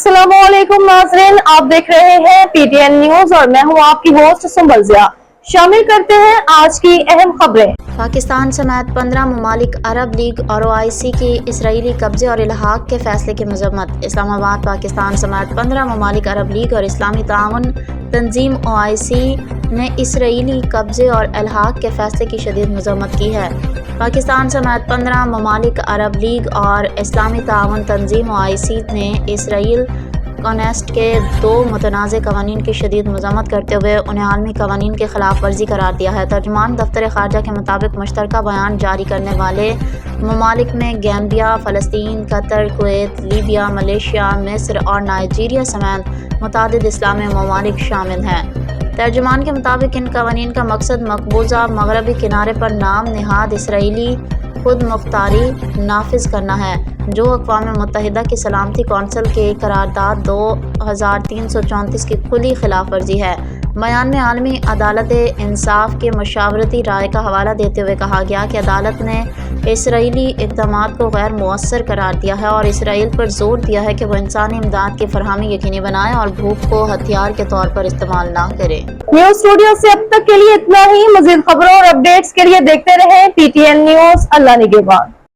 अस्सलाम वालेकुम नाज़रीन, आप देख रहे हैं पीटीएन न्यूज और मैं हूं आपकी होस्ट सुंबल ज़िया। शामिल करते हैं आज की अहम खबरें। पाकिस्तान समेत 15 ममालिक अरब लीग और OIC की इसराइली कब्जे और इल्हाक के फैसले की मजम्मत। इस्लामाबाद। पाकिस्तान समेत 15 ममालिक अरब लीग और इस्लामी ताउन तंजीम OIC ने इसराइली कब्जे और इल्हाक के फैसले की शदीद मजम्मत की है। पाकिस्तान समेत 15 ममालिक अरब लीग और इस्लामी ताउन तंजीम OIC ने इसराइल कॉन्टेस्ट के 2 मुतनाज़ कवानीन की शदीद मज़म्मत करते हुए उन्हें आलमी कवानीन की खिलाफ वर्जी करार दिया है। तर्जुमान दफ्तर ख़ारजा के मुताबिक मुश्तरका बयान जारी करने वाले ममालिक में गैम्बिया, फ़लस्तीन, कतर, कुवैत, लीबिया, मलेशिया, मिस्र और नाइजीरिया समेत मुतअद्दिद इस्लामी ममालिक शामिल हैं। तर्जुमान के मुताबिक इन कवानीन का मकसद मकबूजा मगरबी किनारे पर नाम निहाद इसराइली खुद मुख्तारी नाफिज करना है, जो अक़वाम मुत्तहिदा की सलामती कौंसिल के करारदाद 2334 की खुली खिलाफ वर्जी है। बयान में आलमी अदालत इंसाफ के मशावरती राय का हवाला देते हुए कहा गया कि अदालत ने इसराइली इक़दामात को गैर मुअस्सर करार दिया है और इसराइल पर जोर दिया है कि वह इंसानी इमदाद की फरहमी यकीनी बनाए और भूख को हथियार के तौर पर इस्तेमाल ना करे। न्यूज स्टूडियो से अब तक के लिए इतना ही। मज़ीद खबरों और अपडेट्स के लिए देखते रहें पीटीएन न्यूज। अल्लाह निगहबान।